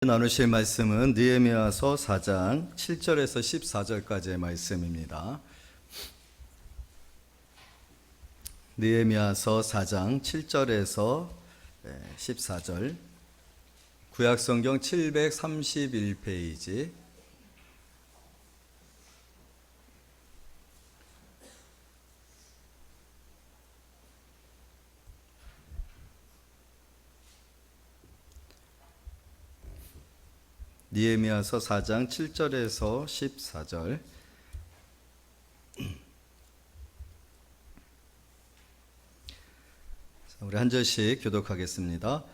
나누실 말씀은 느헤미야서 4장 7절에서 14절까지의 말씀입니다. 느헤미야서 4장 7절에서 14절, 구약성경 731페이지. 느헤미야서 4장 7절에서 14절. 우리 한 절씩 교독하겠습니다.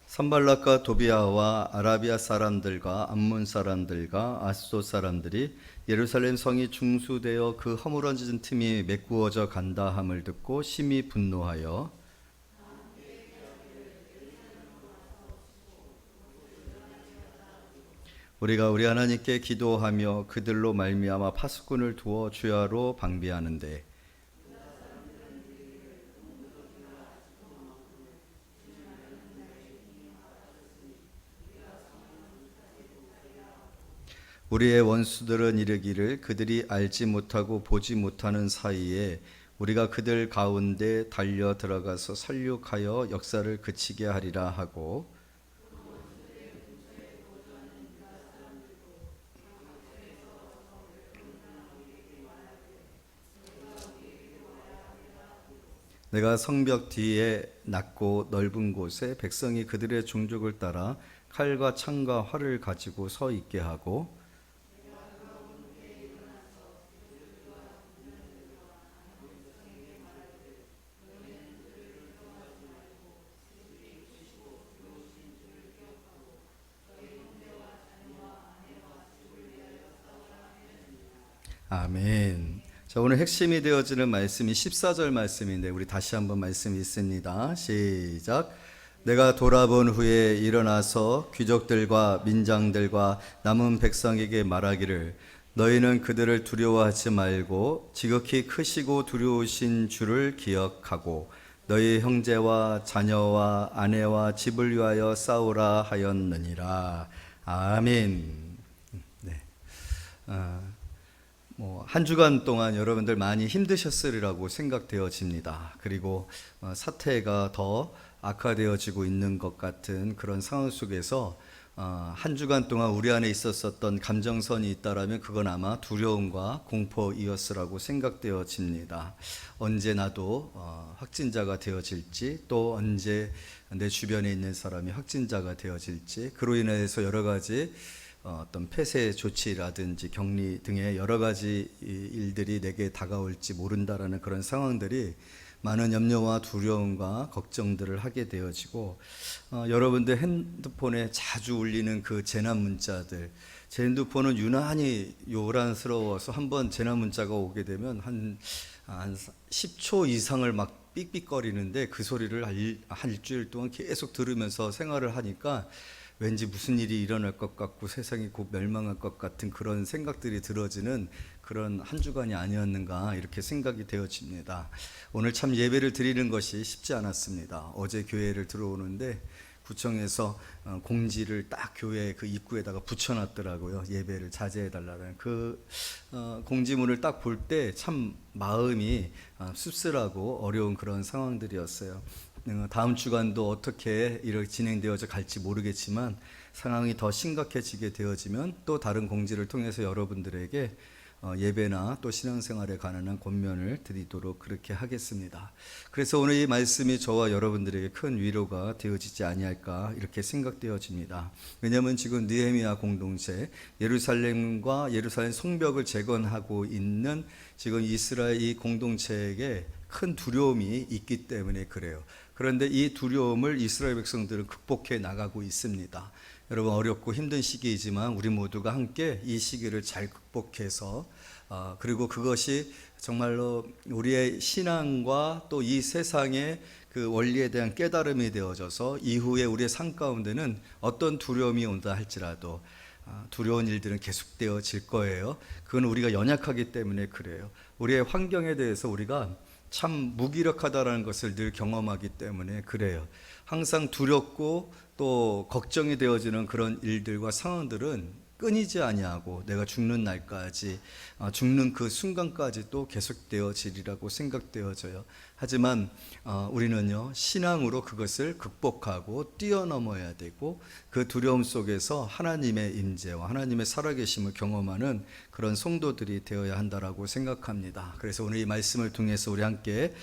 산발락과 도비아와 아라비아 사람들과 암몬 사람들과 아스돗 사람들이 예루살렘 성이 중수되어 그 허물어진 틈이 메꾸어져 간다 함을 듣고 심히 분노하여 우리가 우리 하나님께 기도하며 그들로 말미암아 파수꾼을 두어 주야로 방비하는데 우리의 원수들은 이르기를 그들이 알지 못하고 보지 못하는 사이에 우리가 그들 가운데 달려 들어가서 살육하여 역사를 그치게 하리라 하고, 내가 성벽 뒤에 낮고 넓은 곳에 백성이 그들의 종족을 따라 칼과 창과 활을 가지고 서 있게 하고, 아멘. 자, 오늘 핵심이 되어지는 말씀이 14절 말씀인데 우리 다시 한번 말씀이 있습니다. 시작. 내가 돌아본 후에 일어나서 귀족들과 민장들과 남은 백성에게 말하기를 너희는 그들을 두려워하지 말고 지극히 크시고 두려우신 주를 기억하고 너희 형제와 자녀와 아내와 집을 위하여 싸우라 하였느니라. 아멘. 네. 한 주간 동안 여러분들 많이 힘드셨으리라고 생각되어집니다. 그리고 사태가 더 악화되어지고 있는 것 같은 그런 상황 속에서 한 주간 동안 우리 안에 있었던 감정선이 있다라면 그건 아마 두려움과 공포이었으라고 생각되어집니다. 언제 나도 확진자가 되어질지, 또 언제 내 주변에 있는 사람이 확진자가 되어질지, 그로 인해서 여러 가지 어떤 폐쇄 조치라든지 격리 등의 여러 가지 일들이 내게 다가올지 모른다라는 그런 상황들이 많은 염려와 두려움과 걱정들을 하게 되어지고, 여러분들 핸드폰에 자주 울리는 그 재난 문자들, 제 핸드폰은 유난히 요란스러워서 한번 재난 문자가 오게 되면 한 10초 이상을 막 삑삑거리는데 그 소리를 한 일주일 동안 계속 들으면서 생활을 하니까 왠지 무슨 일이 일어날 것 같고 세상이 곧 멸망할 것 같은 그런 생각들이 들어지는 그런 한 주간이 아니었는가 이렇게 생각이 되어집니다. 오늘 참 예배를 드리는 것이 쉽지 않았습니다. 어제 교회를 들어오는데 구청에서 공지를 딱 교회 그 입구에다가 붙여놨더라고요. 예배를 자제해달라는 그 공지문을 딱 볼 때 참 마음이 씁쓸하고 어려운 그런 상황들이었어요. 다음 주간도 어떻게 이렇게 진행되어져 갈지 모르겠지만 상황이 더 심각해지게 되어지면 또 다른 공지를 통해서 여러분들에게 예배나 또 신앙생활에 관한 권면을 드리도록 그렇게 하겠습니다. 그래서 오늘 이 말씀이 저와 여러분들에게 큰 위로가 되어지지 아니할까 이렇게 생각되어집니다. 왜냐하면 지금 느헤미야 공동체, 예루살렘과 예루살렘 성벽을 재건하고 있는 지금 이스라엘 이 공동체에게 큰 두려움이 있기 때문에 그래요. 그런데 이 두려움을 이스라엘 백성들은 극복해 나가고 있습니다. 여러분, 어렵고 힘든 시기이지만 우리 모두가 함께 이 시기를 잘 극복해서 그리고 그것이 정말로 우리의 신앙과 또 이 세상의 그 원리에 대한 깨달음이 되어져서 이후에 우리의 삶 가운데는 어떤 두려움이 온다 할지라도 두려운 일들은 계속되어질 거예요. 그건 우리가 연약하기 때문에 그래요. 우리의 환경에 대해서 우리가 참 무기력하다라는 것을 늘 경험하기 때문에 그래요. 항상 두렵고 또 걱정이 되어지는 그런 일들과 상황들은 끊이지 아니하고 내가 죽는 날까지, 죽는 그 순간까지 또 계속되어지리라고 생각되어져요. 하지만 우리는요, 신앙으로 그것을 극복하고 뛰어넘어야 되고, 그 두려움 속에서 하나님의 임재와 하나님의 살아계심을 경험하는 그런 성도들이 되어야 한다라고 생각합니다. 그래서 오늘 이 말씀을 통해서 우리 함께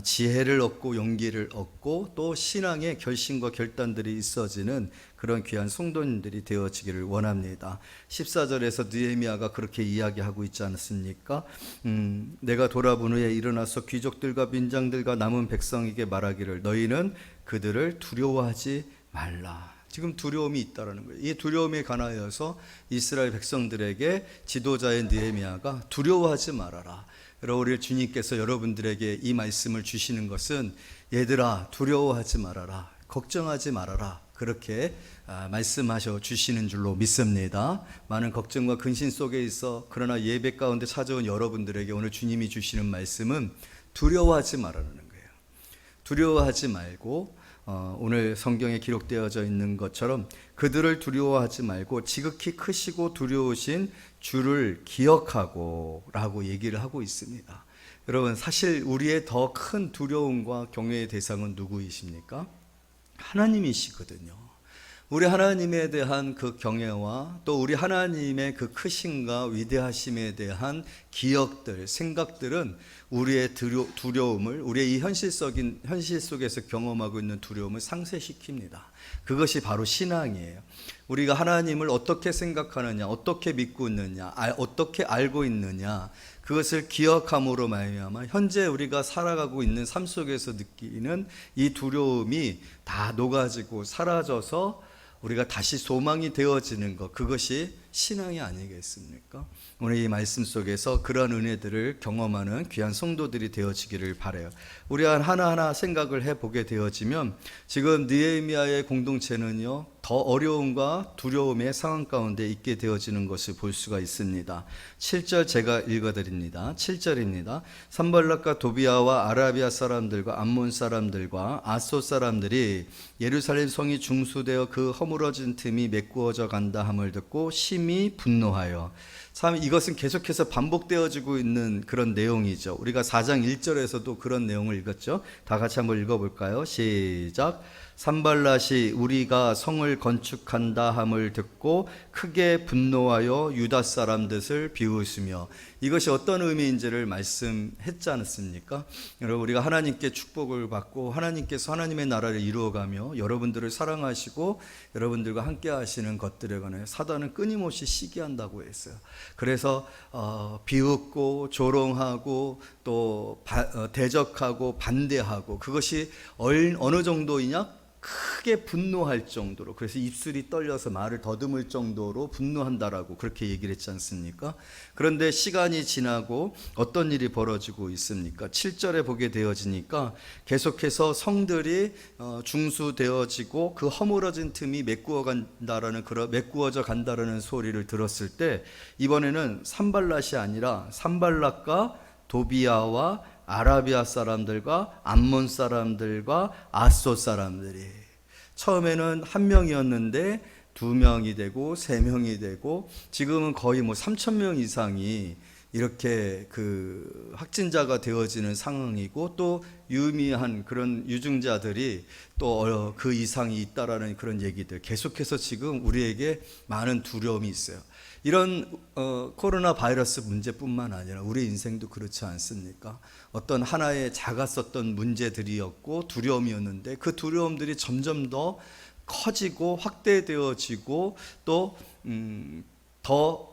지혜를 얻고 용기를 얻고 또 신앙의 결심과 결단들이 있어지는 그런 귀한 성도님들이 되어지기를 원합니다. 14절에서 느헤미야가 그렇게 이야기하고 있지 않습니까? 내가 돌아본 후에 일어나서 귀족들과 민장들과 남은 백성에게 말하기를 너희는 그들을 두려워하지 말라. 지금 두려움이 있다라는 거예요. 이 두려움에 관하여서 이스라엘 백성들에게 지도자인 느헤미야가 두려워하지 말아라. 여러분, 우리 주님께서 여러분들에게 이 말씀을 주시는 것은 얘들아 두려워하지 말아라, 걱정하지 말아라, 그렇게 말씀하셔 주시는 줄로 믿습니다. 많은 걱정과 근심 속에 있어 그러나 예배 가운데 찾아온 여러분들에게 오늘 주님이 주시는 말씀은 두려워하지 말라는 거예요. 두려워하지 말고 오늘 성경에 기록되어져 있는 것처럼 그들을 두려워하지 말고 지극히 크시고 두려우신 주를 기억하고 라고 얘기를 하고 있습니다. 여러분, 사실 우리의 더 큰 두려움과 경외의 대상은 누구이십니까? 하나님이시거든요. 우리 하나님에 대한 그 경외와 또 우리 하나님의 그 크심과 위대하심에 대한 기억들, 생각들은 우리의 두려움을, 우리의 이 현실 속에서 경험하고 있는 두려움을 상쇄시킵니다. 그것이 바로 신앙이에요. 우리가 하나님을 어떻게 생각하느냐, 어떻게 믿고 있느냐, 어떻게 알고 있느냐, 그것을 기억함으로 말미암아 현재 우리가 살아가고 있는 삶 속에서 느끼는 이 두려움이 다 녹아지고 사라져서 우리가 다시 소망이 되어지는 것, 그것이 신앙이 아니겠습니까? 오늘 이 말씀 속에서 그런 은혜들을 경험하는 귀한 성도들이 되어지기를 바라요. 우리 하나하나 생각을 해보게 되어지면 지금 느헤미야의 공동체는요, 더 어려움과 두려움의 상황 가운데 있게 되어지는 것을 볼 수가 있습니다. 7절 제가 읽어드립니다. 7절입니다. 산발락과 도비아와 아라비아 사람들과 암몬 사람들과 아소 사람들이 예루살렘 성이 중수되어 그 허물어진 틈이 메꾸어져 간다 함을 듣고 심히 분노하여. 참 이것은 계속해서 반복되어지고 있는 그런 내용이죠. 우리가 4장 1절에서도 그런 내용을 읽었죠. 다 같이 한번 읽어볼까요? 시작. 산발랏이 우리가 성을 건축한다 함을 듣고 크게 분노하여 유다 사람들을 비웃으며. 이것이 어떤 의미인지를 말씀했지 않았습니까? 여러분, 우리가 하나님께 축복을 받고 하나님께서 하나님의 나라를 이루어가며 여러분들을 사랑하시고 여러분들과 함께 하시는 것들에 관해 사단은 끊임없이 시기한다고 했어요. 그래서 비웃고 조롱하고 또 대적하고 반대하고, 그것이 어느 정도이냐? 크게 분노할 정도로, 그래서 입술이 떨려서 말을 더듬을 정도로 분노한다라고 그렇게 얘기를 했지 않습니까? 그런데 시간이 지나고 어떤 일이 벌어지고 있습니까? 7절에 보게 되어지니까 계속해서 성들이 중수되어지고 그 허물어진 틈이 메꾸어져 간다라는 소리를 들었을 때, 이번에는 산발랏이 아니라 산발락과 도비아와 아라비아 사람들과 암몬 사람들과 아소 사람들이, 처음에는 한 명이었는데 두 명이 되고 세 명이 되고 지금은 거의 3,000명 이상이 이렇게 그 확진자가 되어지는 상황이고, 또 유의미한 그런 유증자들이 또 그 이상이 있다라는 그런 얘기들, 계속해서 지금 우리에게 많은 두려움이 있어요. 이런 코로나 바이러스 문제뿐만 아니라 우리 인생도 그렇지 않습니까? 어떤 하나의 작았었던 문제들이었고 두려움이었는데 그 두려움들이 점점 더 커지고 확대되어지고 또 더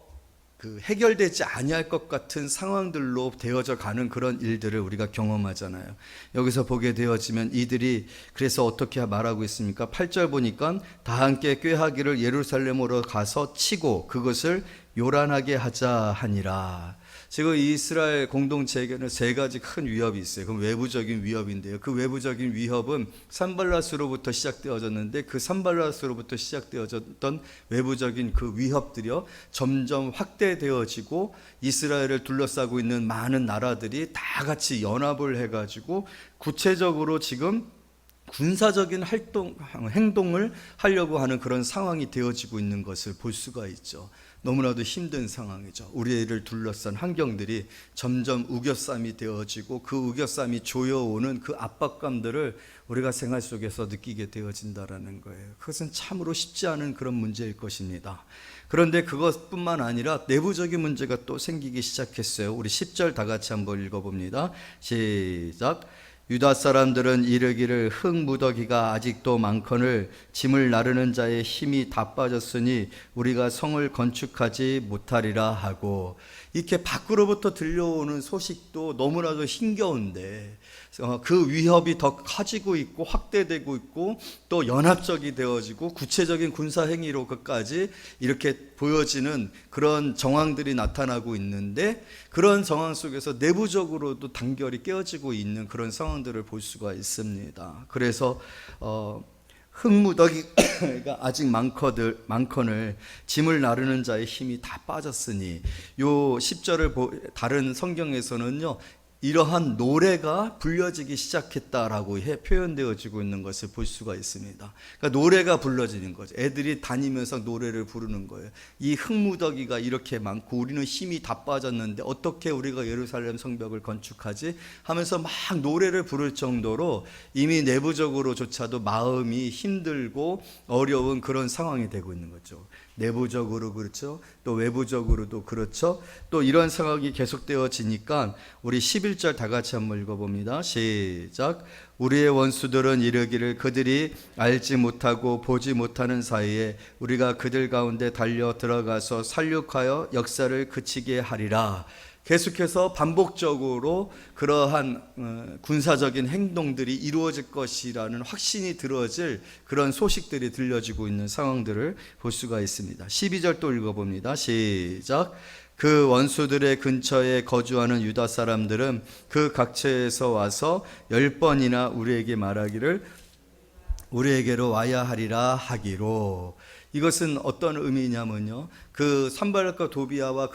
해결되지 아니할 것 같은 상황들로 되어져 가는 그런 일들을 우리가 경험하잖아요. 여기서 보게 되어지면 이들이 그래서 어떻게 말하고 있습니까? 8절 보니까 다 함께 꾀하기를 예루살렘으로 가서 치고 그것을 요란하게 하자 하니라. 지금 이스라엘 공동체에게는 세 가지 큰 위협이 있어요. 그럼 외부적인 위협인데요. 그 외부적인 위협은 산발라스로부터 시작되어졌는데 그 산발라스로부터 시작되어졌던 외부적인 그 위협들이요 점점 확대되어지고 이스라엘을 둘러싸고 있는 많은 나라들이 다 같이 연합을 해가지고 구체적으로 지금 군사적인 행동을 하려고 하는 그런 상황이 되어지고 있는 것을 볼 수가 있죠. 너무나도 힘든 상황이죠. 우리를 둘러싼 환경들이 점점 우겨쌈이 되어지고 그 우겨쌈이 조여오는 그 압박감들을 우리가 생활 속에서 느끼게 되어진다라는 거예요. 그것은 참으로 쉽지 않은 그런 문제일 것입니다. 그런데 그것뿐만 아니라 내부적인 문제가 또 생기기 시작했어요. 우리 10절 다 같이 한번 읽어봅니다. 시작. 유다 사람들은 이르기를 흙무더기가 아직도 많거늘 짐을 나르는 자의 힘이 다 빠졌으니 우리가 성을 건축하지 못하리라 하고, 이렇게 밖으로부터 들려오는 소식도 너무나도 힘겨운데 그 위협이 더 커지고 있고 확대되고 있고 또 연합적이 되어지고 구체적인 군사행위로 끝까지 이렇게 보여지는 그런 정황들이 나타나고 있는데, 그런 정황 속에서 내부적으로도 단결이 깨어지고 있는 그런 상황들을 볼 수가 있습니다. 그래서 흙무더기가 아직 많거늘 짐을 나르는 자의 힘이 다 빠졌으니, 요 10절을 다른 성경에서는요 이러한 노래가 불려지기 시작했다라고 표현되어지고 있는 것을 볼 수가 있습니다. 그러니까 노래가 불러지는 거죠. 애들이 다니면서 노래를 부르는 거예요. 이 흙무더기가 이렇게 많고 우리는 힘이 다 빠졌는데 어떻게 우리가 예루살렘 성벽을 건축하지? 하면서 막 노래를 부를 정도로 이미 내부적으로조차도 마음이 힘들고 어려운 그런 상황이 되고 있는 거죠. 내부적으로 그렇죠. 또 외부적으로도 그렇죠. 또 이런 상황이 계속되어지니까 우리 11절 다 같이 한번 읽어봅니다. 시작. 우리의 원수들은 이르기를 그들이 알지 못하고 보지 못하는 사이에 우리가 그들 가운데 달려 들어가서 살육하여 역사를 그치게 하리라. 계속해서 반복적으로 그러한 군사적인 행동들이 이루어질 것이라는 확신이 들어질 그런 소식들이 들려지고 있는 상황들을 볼 수가 있습니다. 12절 또 읽어봅니다. 시작. 그 원수들의 근처에 거주하는 유다 사람들은 그 각처에서 와서 10번이나 우리에게 말하기를 우리에게로 와야 하리라 하기로. 이것은 어떤 의미냐면요, 그 산발락과 도비아와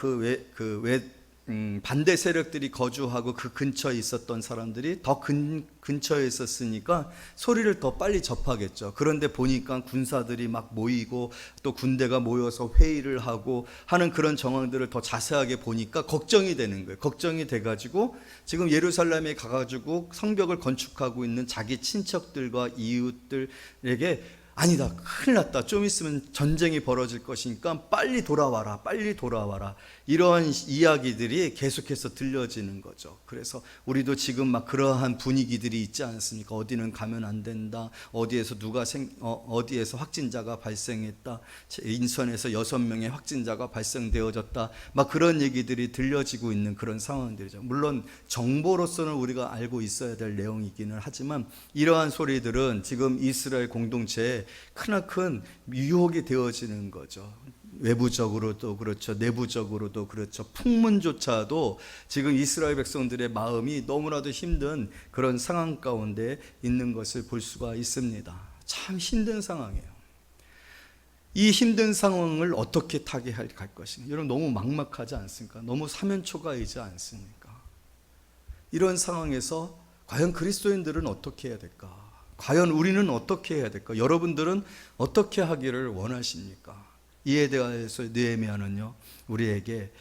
반대 세력들이 거주하고 그 근처에 있었던 사람들이 더 근처에 있었으니까 소리를 더 빨리 접하겠죠. 그런데 보니까 군사들이 막 모이고 또 군대가 모여서 회의를 하고 하는 그런 정황들을 더 자세하게 보니까 걱정이 되는 거예요. 걱정이 돼가지고 지금 예루살렘에 가가지고 성벽을 건축하고 있는 자기 친척들과 이웃들에게 아니다, 큰일 났다, 좀 있으면 전쟁이 벌어질 것이니까 빨리 돌아와라, 빨리 돌아와라, 이러한 이야기들이 계속해서 들려지는 거죠. 그래서 우리도 지금 막 그러한 분위기들이 있지 않습니까? 어디는 가면 안 된다, 어디에서 어디에서 확진자가 발생했다, 인천에서 6명의 확진자가 발생되어졌다, 막 그런 얘기들이 들려지고 있는 그런 상황들이죠. 물론 정보로서는 우리가 알고 있어야 될 내용이기는 하지만 이러한 소리들은 지금 이스라엘 공동체에 크나큰 유혹이 되어지는 거죠. 외부적으로도 그렇죠, 내부적으로도 그렇죠. 풍문조차도 지금 이스라엘 백성들의 마음이 너무나도 힘든 그런 상황 가운데 있는 것을 볼 수가 있습니다. 참 힘든 상황이에요. 이 힘든 상황을 어떻게 타개할 것인가? 여러분, 너무 막막하지 않습니까? 너무 사면초가이지 않습니까? 이런 상황에서 과연 그리스도인들은 어떻게 해야 될까? 과연 우리는 어떻게 해야 될까? 여러분들은 어떻게 하기를 원하십니까? 이에 대해서 느헤미야는요 우리에게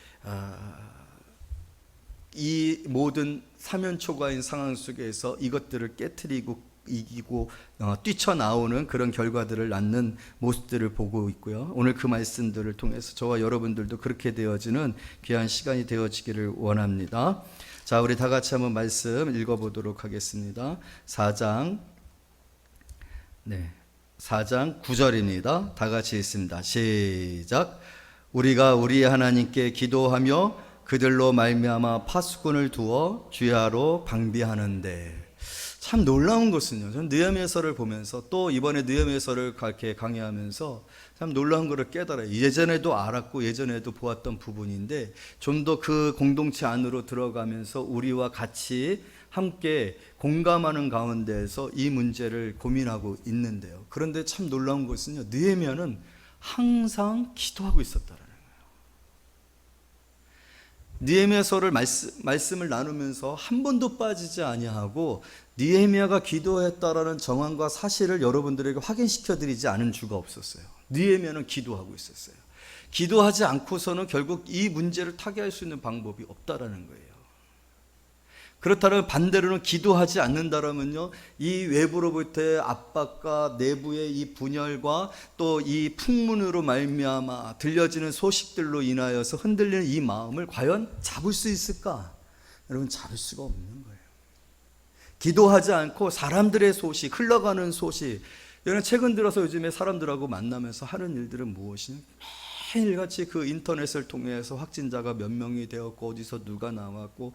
이 모든 사면초가인 상황 속에서 이것들을 깨트리고 이기고 뛰쳐나오는 그런 결과들을 낳는 모습들을 보고 있고요. 오늘 그 말씀들을 통해서 저와 여러분들도 그렇게 되어지는 귀한 시간이 되어지기를 원합니다. 자, 우리 다 같이 한번 말씀 읽어보도록 하겠습니다. 4장 9절입니다. 다 같이 읽습니다. 시작. 우리가 우리 하나님께 기도하며 그들로 말미암아 파수꾼을 두어 주야로 방비하는데. 참 놀라운 것은요, 전 느헤미야서를 보면서 또 이번에 느헤미야서를 이렇게 강의하면서 참 놀라운 것을 깨달아요. 예전에도 알았고 예전에도 보았던 부분인데 좀 더 그 공동체 안으로 들어가면서 우리와 같이 함께 공감하는 가운데에서 이 문제를 고민하고 있는데요. 그런데 참 놀라운 것은요, 느헤미야는 항상 기도하고 있었다라는 거예요. 느헤미야서를 말씀을 나누면서 한 번도 빠지지 아니하고 느헤미야가 기도했다라는 정황과 사실을 여러분들에게 확인시켜 드리지 않은 주가 없었어요. 느헤미야는 기도하고 있었어요. 기도하지 않고서는 결국 이 문제를 타개할 수 있는 방법이 없다라는 거예요. 그렇다면 반대로는 기도하지 않는다라면요, 이 외부로부터의 압박과 내부의 이 분열과 또 이 풍문으로 말미암아 들려지는 소식들로 인하여서 흔들리는 이 마음을 과연 잡을 수 있을까? 여러분, 잡을 수가 없는 거예요. 기도하지 않고 사람들의 소식, 흘러가는 소식, 여러분 최근 들어서 요즘에 사람들하고 만나면서 하는 일들은 무엇이냐? 매일같이 그 인터넷을 통해서 확진자가 몇 명이 되었고 어디서 누가 나왔고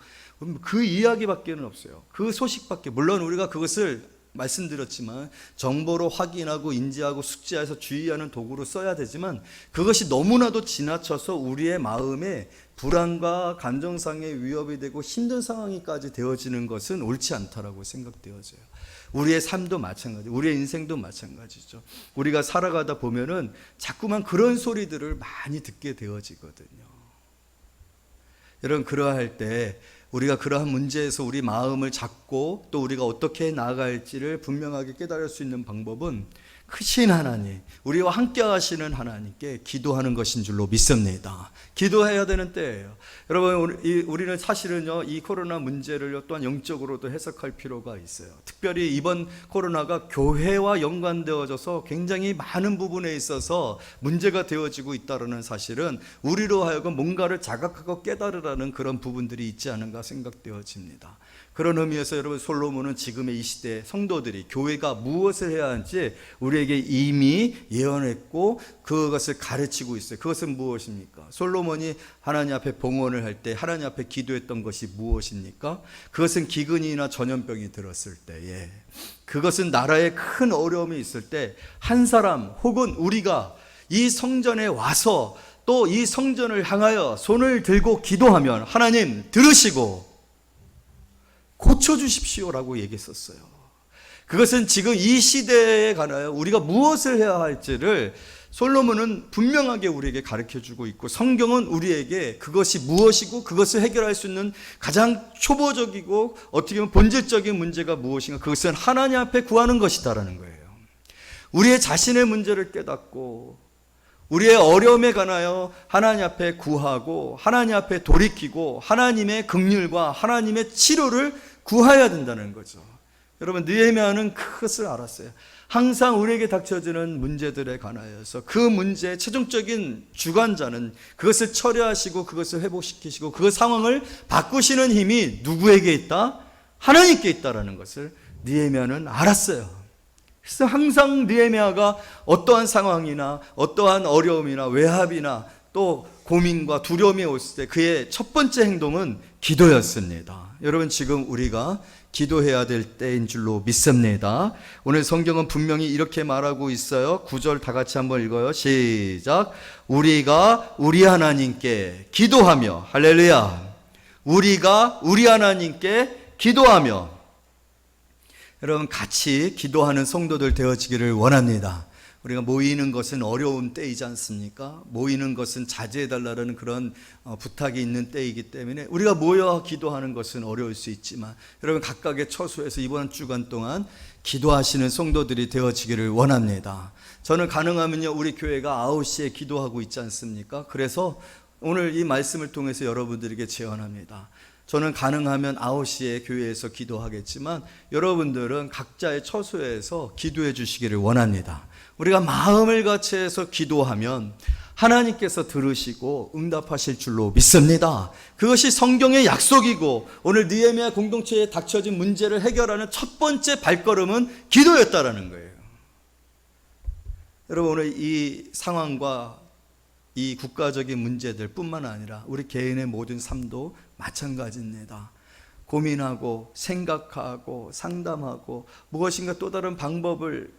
그 이야기밖에는 없어요. 그 소식밖에. 물론 우리가 그것을 말씀드렸지만 정보로 확인하고 인지하고 숙지해서 주의하는 도구로 써야 되지만 그것이 너무나도 지나쳐서 우리의 마음에 불안과 감정상의 위협이 되고 힘든 상황이까지 되어지는 것은 옳지 않다라고 생각되어져요. 우리의 삶도 마찬가지, 우리의 인생도 마찬가지죠. 우리가 살아가다 보면은 자꾸만 그런 소리들을 많이 듣게 되어지거든요. 여러분, 그러할 때 우리가 그러한 문제에서 우리 마음을 잡고 또 우리가 어떻게 나아갈지를 분명하게 깨달을 수 있는 방법은 크신 하나님, 우리와 함께 하시는 하나님께 기도하는 것인 줄로 믿습니다. 기도해야 되는 때예요. 여러분, 우리는 사실은요, 이 코로나 문제를 또한 영적으로도 해석할 필요가 있어요. 특별히 이번 코로나가 교회와 연관되어져서 굉장히 많은 부분에 있어서 문제가 되어지고 있다는 사실은 우리로 하여금 뭔가를 자각하고 깨달으라는 그런 부분들이 있지 않은가 생각되어집니다. 그런 의미에서 여러분, 솔로몬은 지금의 이 시대 성도들이 교회가 무엇을 해야 하는지 우리에게 이미 예언했고 그것을 가르치고 있어요. 그것은 무엇입니까? 솔로몬이 하나님 앞에 봉헌을 할 때 하나님 앞에 기도했던 것이 무엇입니까? 그것은 기근이나 전염병이 들었을 때에, 그것은 나라에 큰 어려움이 있을 때 한 사람 혹은 우리가 이 성전에 와서 또 이 성전을 향하여 손을 들고 기도하면 하나님 들으시고 고쳐주십시오라고 얘기했었어요. 그것은 지금 이 시대에 관하여 우리가 무엇을 해야 할지를 솔로몬은 분명하게 우리에게 가르쳐주고 있고 성경은 우리에게 그것이 무엇이고 그것을 해결할 수 있는 가장 초보적이고 어떻게 보면 본질적인 문제가 무엇인가, 그것은 하나님 앞에 구하는 것이다라는 거예요. 우리의 자신의 문제를 깨닫고 우리의 어려움에 관하여 하나님 앞에 구하고 하나님 앞에 돌이키고 하나님의 긍휼과 하나님의 치료를 구해야 된다는 거죠. 여러분, 느헤미야는 그것을 알았어요. 항상 우리에게 닥쳐지는 문제들에 관하여서 그 문제의 최종적인 주관자는 그것을 처리하시고 그것을 회복시키시고 그 상황을 바꾸시는 힘이 누구에게 있다? 하나님께 있다라는 것을 느헤미야는 알았어요. 그래서 항상 느헤미야가 어떠한 상황이나 어떠한 어려움이나 외압이나 또 고민과 두려움이 왔을 때 그의 첫 번째 행동은 기도였습니다. 여러분, 지금 우리가 기도해야 될 때인 줄로 믿습니다. 오늘 성경은 분명히 이렇게 말하고 있어요. 9절 다 같이 한번 읽어요. 시작. 우리가 우리 하나님께 기도하며, 할렐루야, 우리가 우리 하나님께 기도하며. 여러분, 같이 기도하는 성도들 되어지기를 원합니다. 우리가 모이는 것은 어려운 때이지 않습니까? 모이는 것은 자제해달라는 그런 부탁이 있는 때이기 때문에 우리가 모여 기도하는 것은 어려울 수 있지만 여러분, 각각의 처소에서 이번 주간 동안 기도하시는 성도들이 되어지기를 원합니다. 저는 가능하면요, 우리 교회가 9시에 기도하고 있지 않습니까? 그래서 오늘 이 말씀을 통해서 여러분들에게 제언합니다. 저는 가능하면 9시에 교회에서 기도하겠지만 여러분들은 각자의 처소에서 기도해 주시기를 원합니다. 우리가 마음을 같이해서 기도하면 하나님께서 들으시고 응답하실 줄로 믿습니다. 그것이 성경의 약속이고 오늘 느헤미야 공동체에 닥쳐진 문제를 해결하는 첫 번째 발걸음은 기도였다라는 거예요. 여러분, 오늘 이 상황과 이 국가적인 문제들 뿐만 아니라 우리 개인의 모든 삶도 마찬가지입니다. 고민하고 생각하고 상담하고 무엇인가 또 다른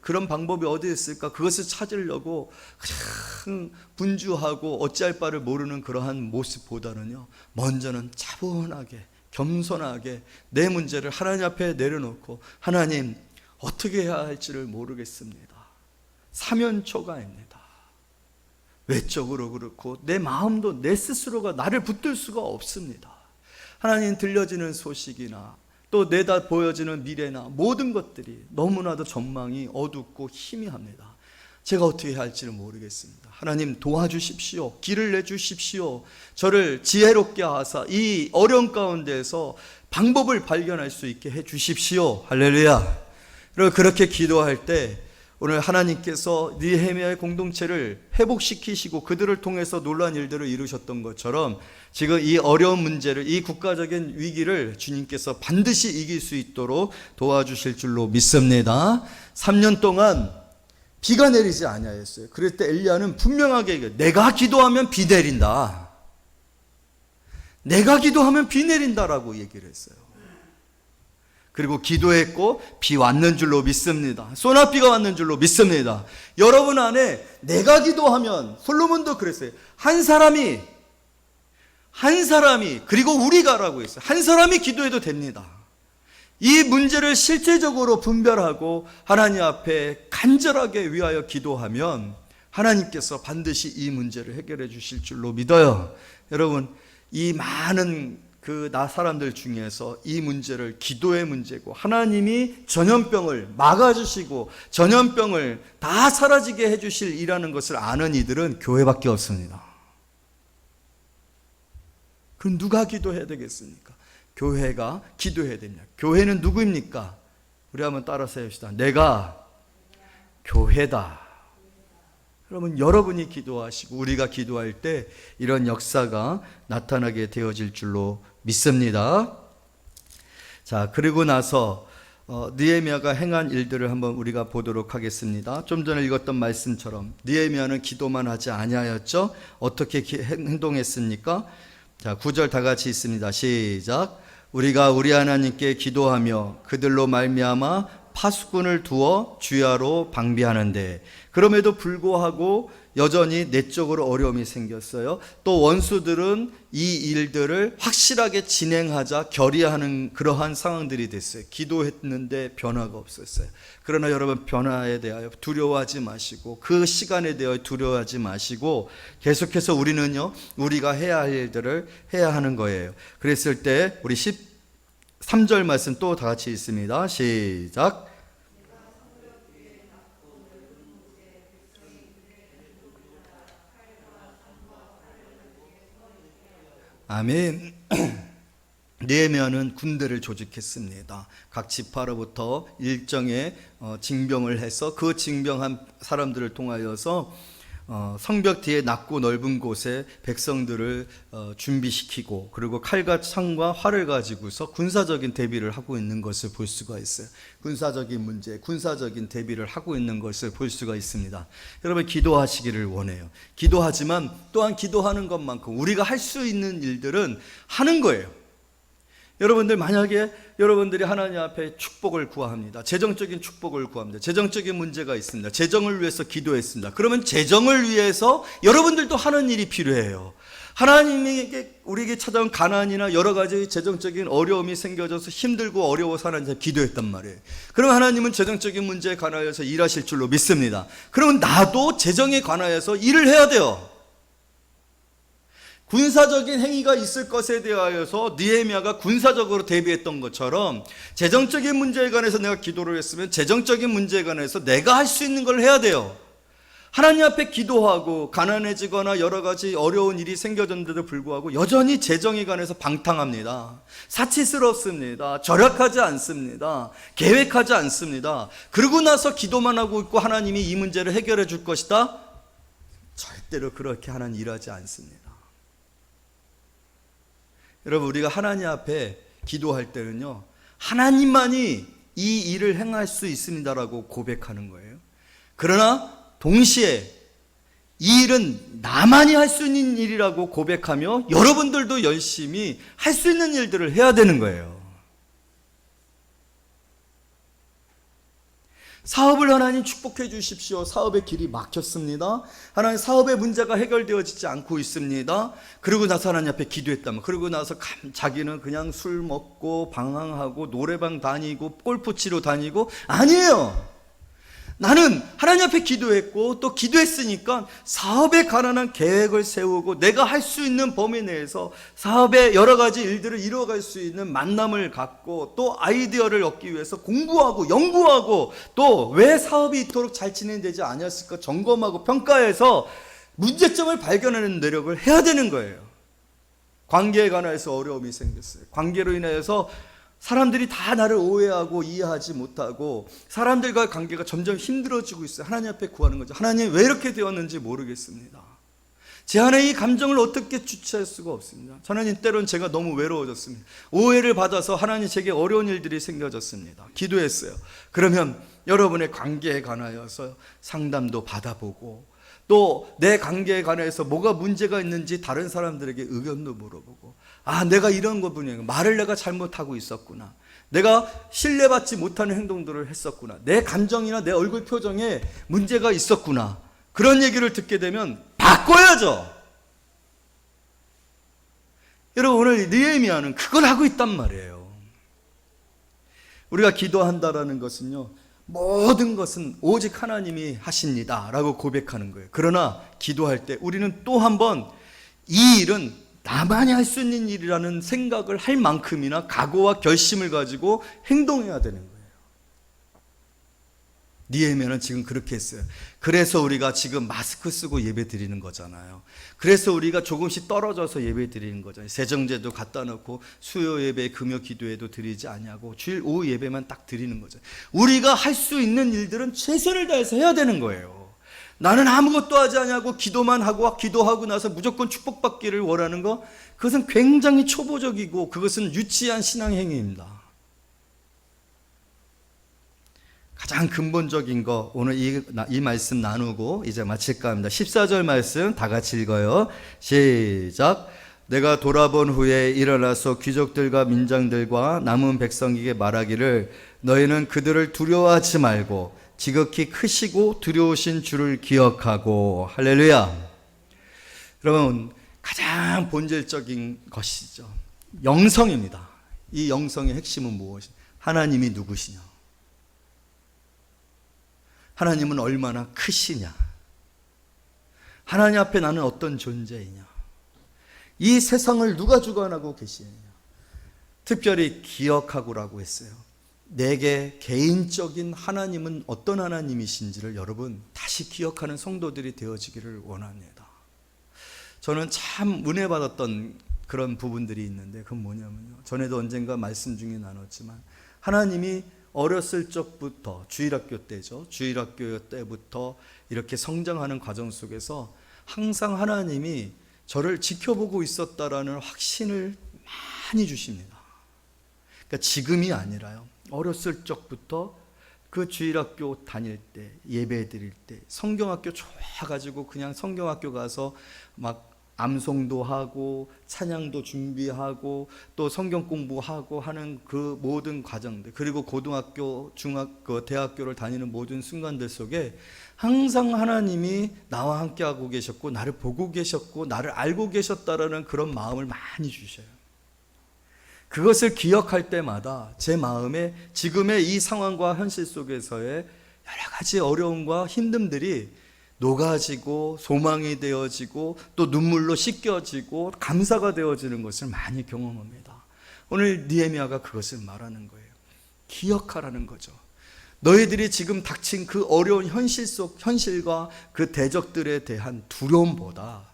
그런 방법이 어디 있을까 그것을 찾으려고 그냥 분주하고 어찌할 바를 모르는 그러한 모습보다는요, 먼저는 차분하게 겸손하게 내 문제를 하나님 앞에 내려놓고, 하나님 어떻게 해야 할지를 모르겠습니다. 사면초가입니다. 외적으로 그렇고 내 마음도 내 스스로가 나를 붙들 수가 없습니다. 하나님 들려지는 소식이나 또 내다 보여지는 미래나 모든 것들이 너무나도 전망이 어둡고 희미합니다. 제가 어떻게 해야 할지를 모르겠습니다. 하나님 도와주십시오. 길을 내주십시오. 저를 지혜롭게 하사 이 어려운 가운데에서 방법을 발견할 수 있게 해주십시오. 할렐루야. 그리고 그렇게 기도할 때 오늘 하나님께서 느헤미야의 공동체를 회복시키시고 그들을 통해서 놀라운 일들을 이루셨던 것처럼 지금 이 어려운 문제를, 이 국가적인 위기를 주님께서 반드시 이길 수 있도록 도와주실 줄로 믿습니다. 3년 동안 비가 내리지 아니하였어요. 그럴 때 엘리야는 분명하게 얘기해요. 내가 기도하면 비 내린다. 내가 기도하면 비 내린다라고 얘기를 했어요. 그리고 기도했고 비 왔는 줄로 믿습니다. 소나비가 왔는 줄로 믿습니다. 여러분 안에 내가 기도하면, 솔로몬도 그랬어요. 한 사람이 그리고 우리가라고 했어요. 한 사람이 기도해도 됩니다. 이 문제를 실제적으로 분별하고 하나님 앞에 간절하게 위하여 기도하면 하나님께서 반드시 이 문제를 해결해 주실 줄로 믿어요. 여러분, 이 많은 사람들 중에서 이 문제를 기도의 문제고 하나님이 전염병을 막아주시고 전염병을 다 사라지게 해주실 이라는 것을 아는 이들은 교회밖에 없습니다. 그럼 누가 기도해야 되겠습니까? 교회가 기도해야 됩니다. 교회는 누구입니까? 우리 한번 따라서 해봅시다. 내가 교회다. 그러면 여러분이 기도하시고 우리가 기도할 때 이런 역사가 나타나게 되어질 줄로 믿습니다. 자, 그리고 나서 느헤미야가 행한 일들을 한번 우리가 보도록 하겠습니다. 좀 전에 읽었던 말씀처럼 느헤미야는 기도만 하지 아니하였죠. 어떻게 행동했습니까? 자, 9절 다 같이 있습니다. 시작. 우리가 우리 하나님께 기도하며 그들로 말미암아 파수꾼을 두어 주야로 방비하는데 그럼에도 불구하고 여전히 내적으로 어려움이 생겼어요. 또 원수들은 이 일들을 확실하게 진행하자 결의하는 그러한 상황들이 됐어요. 기도했는데 변화가 없었어요. 그러나 여러분, 변화에 대하여 두려워하지 마시고 그 시간에 대하여 두려워하지 마시고 계속해서 우리는요, 우리가 해야 할 일들을 해야 하는 거예요. 그랬을 때 우리 13절 말씀 또 다 같이 있습니다. 시작. 아멘. 느헤미야는 군대를 조직했습니다. 각 지파로부터 일정의 징병을 해서 그 징병한 사람들을 통하여서 성벽 뒤에 낮고 넓은 곳에 백성들을 준비시키고 그리고 칼과 창과 활을 가지고서 군사적인 대비를 하고 있는 것을 볼 수가 있어요. 군사적인 문제, 군사적인 대비를 하고 있는 것을 볼 수가 있습니다. 여러분, 기도하시기를 원해요. 기도하지만 또한 기도하는 것만큼 우리가 할 수 있는 일들은 하는 거예요. 여러분들, 만약에 여러분들이 하나님 앞에 축복을 구합니다. 재정적인 축복을 구합니다. 재정적인 문제가 있습니다. 재정을 위해서 기도했습니다. 그러면 재정을 위해서 여러분들도 하는 일이 필요해요. 하나님에게 우리에게 찾아온 가난이나 여러 가지 재정적인 어려움이 생겨져서 힘들고 어려워서 하나님께 기도했단 말이에요. 그럼 하나님은 재정적인 문제에 관하여서 일하실 줄로 믿습니다. 그러면 나도 재정에 관하여서 일을 해야 돼요. 군사적인 행위가 있을 것에 대하여서 느헤미야가 군사적으로 대비했던 것처럼 재정적인 문제에 관해서 내가 기도를 했으면 재정적인 문제에 관해서 내가 할 수 있는 걸 해야 돼요. 하나님 앞에 기도하고 가난해지거나 여러 가지 어려운 일이 생겨졌는데도 불구하고 여전히 재정에 관해서 방탕합니다. 사치스럽습니다. 절약하지 않습니다. 계획하지 않습니다. 그러고 나서 기도만 하고 있고 하나님이 이 문제를 해결해 줄 것이다? 절대로 그렇게 하나님 일하지 않습니다. 여러분, 우리가 하나님 앞에 기도할 때는요, 하나님만이 이 일을 행할 수 있습니다라고 고백하는 거예요. 그러나 동시에 이 일은 나만이 할 수 있는 일이라고 고백하며 여러분들도 열심히 할 수 있는 일들을 해야 되는 거예요. 사업을 하나님 축복해 주십시오. 사업의 길이 막혔습니다. 하나님 사업의 문제가 해결되어지지 않고 있습니다. 그러고 나서 하나님 앞에 기도했다면, 그러고 나서 자기는 그냥 술 먹고 방황하고 노래방 다니고 골프 치러 다니고, 아니에요. 나는 하나님 앞에 기도했고 또 기도했으니까 사업에 관한 계획을 세우고 내가 할 수 있는 범위 내에서 사업의 여러 가지 일들을 이루어갈 수 있는 만남을 갖고 또 아이디어를 얻기 위해서 공부하고 연구하고 또 왜 사업이 이토록 잘 진행되지 않았을까 점검하고 평가해서 문제점을 발견하는 노력을 해야 되는 거예요. 관계에 관해서 어려움이 생겼어요. 관계로 인해서 사람들이 다 나를 오해하고 이해하지 못하고 사람들과의 관계가 점점 힘들어지고 있어요. 하나님 앞에 구하는 거죠. 하나님, 왜 이렇게 되었는지 모르겠습니다. 제 안에 이 감정을 어떻게 주체할 수가 없습니다. 하나님, 때론 제가 너무 외로워졌습니다. 오해를 받아서 하나님 제게 어려운 일들이 생겨졌습니다. 기도했어요. 그러면 여러분의 관계에 관하여서 상담도 받아보고 또 내 관계에 관해서 뭐가 문제가 있는지 다른 사람들에게 의견도 물어보고, 아, 내가 이런 부분이야. 말을 내가 잘못하고 있었구나. 내가 신뢰받지 못하는 행동들을 했었구나. 내 감정이나 내 얼굴 표정에 문제가 있었구나. 그런 얘기를 듣게 되면 바꿔야죠. 여러분, 오늘 느헤미야는 그걸 하고 있단 말이에요. 우리가 기도한다라는 것은요, 모든 것은 오직 하나님이 하십니다 라고 고백하는 거예요. 그러나 기도할 때 우리는 또 한 번 이 일은 나만이 할 수 있는 일이라는 생각을 할 만큼이나 각오와 결심을 가지고 행동해야 되는 거예요. 느헤미야는 지금 그렇게 했어요. 그래서 우리가 지금 마스크 쓰고 예배 드리는 거잖아요. 그래서 우리가 조금씩 떨어져서 예배 드리는 거잖아요. 세정제도 갖다 놓고 수요 예배, 금요 기도회도 드리지 아니하고 주일 오후 예배만 딱 드리는 거죠. 우리가 할 수 있는 일들은 최선을 다해서 해야 되는 거예요. 나는 아무것도 하지 않냐고 기도만 하고 기도하고 나서 무조건 축복받기를 원하는 거, 그것은 굉장히 초보적이고 그것은 유치한 신앙행위입니다. 가장 근본적인 거 오늘 이 말씀 나누고 이제 마칠까 합니다. 14절 말씀 다 같이 읽어요. 시작. 내가 돌아본 후에 일어나서 귀족들과 민장들과 남은 백성에게 말하기를, 너희는 그들을 두려워하지 말고 지극히 크시고 두려우신 주를 기억하고. 할렐루야. 여러분, 가장 본질적인 것이죠. 영성입니다. 이 영성의 핵심은 무엇이냐? 하나님이 누구시냐? 하나님은 얼마나 크시냐? 하나님 앞에 나는 어떤 존재이냐? 이 세상을 누가 주관하고 계시느냐? 특별히 기억하고라고 했어요. 내게 개인적인 하나님은 어떤 하나님이신지를 여러분 다시 기억하는 성도들이 되어지기를 원합니다. 저는 참 은혜 받았던 그런 부분들이 있는데, 그건 뭐냐면요, 전에도 언젠가 말씀 중에 나눴지만, 하나님이 어렸을 적부터, 주일학교 때죠, 주일학교 때부터 이렇게 성장하는 과정 속에서 항상 하나님이 저를 지켜보고 있었다라는 확신을 많이 주십니다. 그러니까 지금이 아니라요, 어렸을 적부터 그 주일학교 다닐 때, 예배 드릴 때, 성경학교 좋아가지고 그냥 성경학교 가서 막 암송도 하고 찬양도 준비하고 또 성경 공부하고 하는 그 모든 과정들, 그리고 고등학교, 중학교, 대학교를 다니는 모든 순간들 속에 항상 하나님이 나와 함께하고 계셨고 나를 보고 계셨고 나를 알고 계셨다라는 그런 마음을 많이 주셔요. 그것을 기억할 때마다 제 마음에 지금의 이 상황과 현실 속에서의 여러 가지 어려움과 힘듦들이 녹아지고 소망이 되어지고 또 눈물로 씻겨지고 감사가 되어지는 것을 많이 경험합니다. 오늘 느헤미야가 그것을 말하는 거예요. 기억하라는 거죠. 너희들이 지금 닥친 그 어려운 현실과 그 대적들에 대한 두려움보다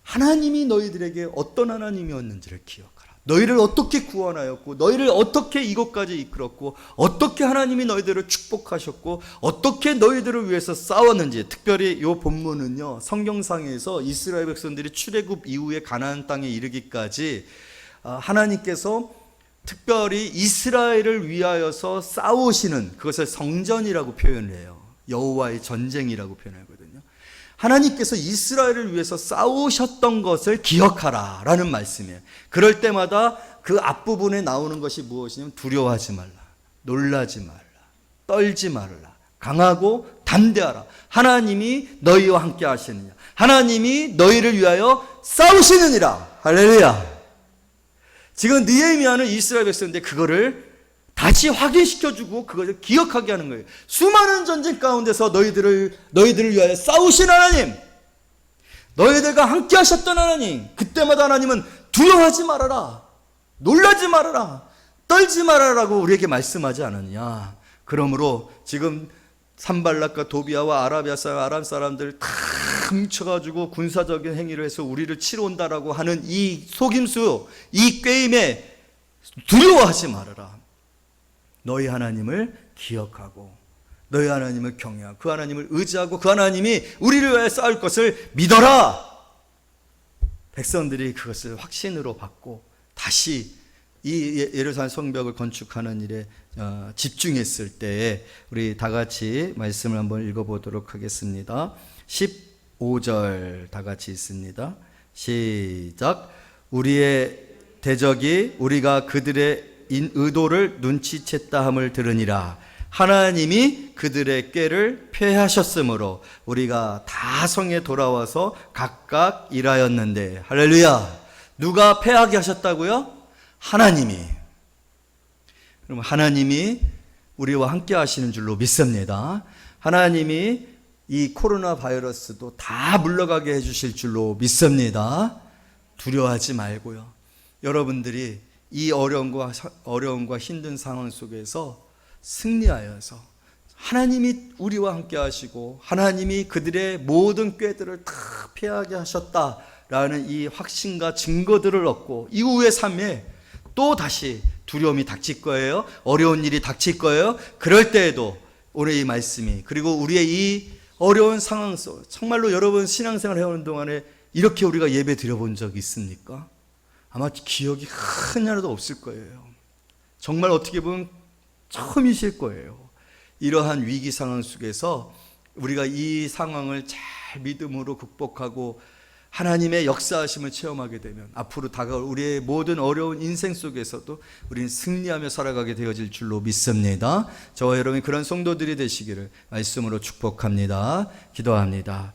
하나님이 너희들에게 어떤 하나님이었는지를 기억하라. 너희를 어떻게 구원하였고 너희를 어떻게 이곳까지 이끌었고 어떻게 하나님이 너희들을 축복하셨고 어떻게 너희들을 위해서 싸웠는지. 특별히 이 본문은요, 성경상에서 이스라엘 백성들이 출애굽 이후에 가나안 땅에 이르기까지 하나님께서 특별히 이스라엘을 위하여서 싸우시는, 그것을 성전이라고 표현을 해요. 여호와의 전쟁이라고 표현하거든요. 하나님께서 이스라엘을 위해서 싸우셨던 것을 기억하라 라는 말씀이에요. 그럴 때마다 그 앞부분에 나오는 것이 무엇이냐면 두려워하지 말라, 놀라지 말라, 떨지 말라, 강하고 담대하라. 하나님이 너희와 함께 하시느냐. 하나님이 너희를 위하여 싸우시느니라. 할렐루야. 지금 느헤미야는 이스라엘 백성인데 그거를 다시 확인시켜주고 그것을 기억하게 하는 거예요. 수많은 전쟁 가운데서 너희들을 위하여 싸우신 하나님, 너희들과 함께 하셨던 하나님, 그때마다 하나님은 두려워하지 말아라, 놀라지 말아라, 떨지 말아라고 우리에게 말씀하지 않았냐. 그러므로 지금 산발락과 도비아와 아람 사람들 다 뭉쳐가지고 군사적인 행위를 해서 우리를 치러 온다라고 하는 이 속임수, 이 꾀임에 두려워하지 말아라. 너희 하나님을 기억하고 너희 하나님을 경외하고 그 하나님을 의지하고 그 하나님이 우리를 위해 싸울 것을 믿어라. 백성들이 그것을 확신으로 받고 다시 이 예루살렘 성벽을 건축하는 일에 집중했을 때에 우리 다 같이 말씀을 한번 읽어보도록 하겠습니다. 15절 다 같이 있습니다. 시작. 우리의 대적이 우리가 그들의 의도를 눈치챘다 함을 들으니라. 하나님이 그들의 꾀를 폐하셨으므로 우리가 다 성에 돌아와서 각각 일하였는데. 할렐루야. 누가 폐하게 하셨다고요? 하나님이. 그럼 하나님이 우리와 함께 하시는 줄로 믿습니다. 하나님이 이 코로나 바이러스도 다 물러가게 해주실 줄로 믿습니다. 두려워하지 말고요. 여러분들이 이 어려움과 힘든 상황 속에서 승리하여서 하나님이 우리와 함께 하시고 하나님이 그들의 모든 꾀들을 다 피하게 하셨다라는 이 확신과 증거들을 얻고 이후의 삶에 또 다시 두려움이 닥칠 거예요. 어려운 일이 닥칠 거예요. 그럴 때에도 오늘 이 말씀이, 그리고 우리의 이 어려운 상황 속, 정말로 여러분 신앙생활 해오는 동안에 이렇게 우리가 예배 드려본 적 있습니까? 아마 기억이 하나도 없을 거예요. 정말 어떻게 보면 처음이실 거예요. 이러한 위기 상황 속에서 우리가 이 상황을 잘 믿음으로 극복하고 하나님의 역사하심을 체험하게 되면 앞으로 다가올 우리의 모든 어려운 인생 속에서도 우리는 승리하며 살아가게 되어질 줄로 믿습니다. 저와 여러분이 그런 성도들이 되시기를 말씀으로 축복합니다. 기도합니다.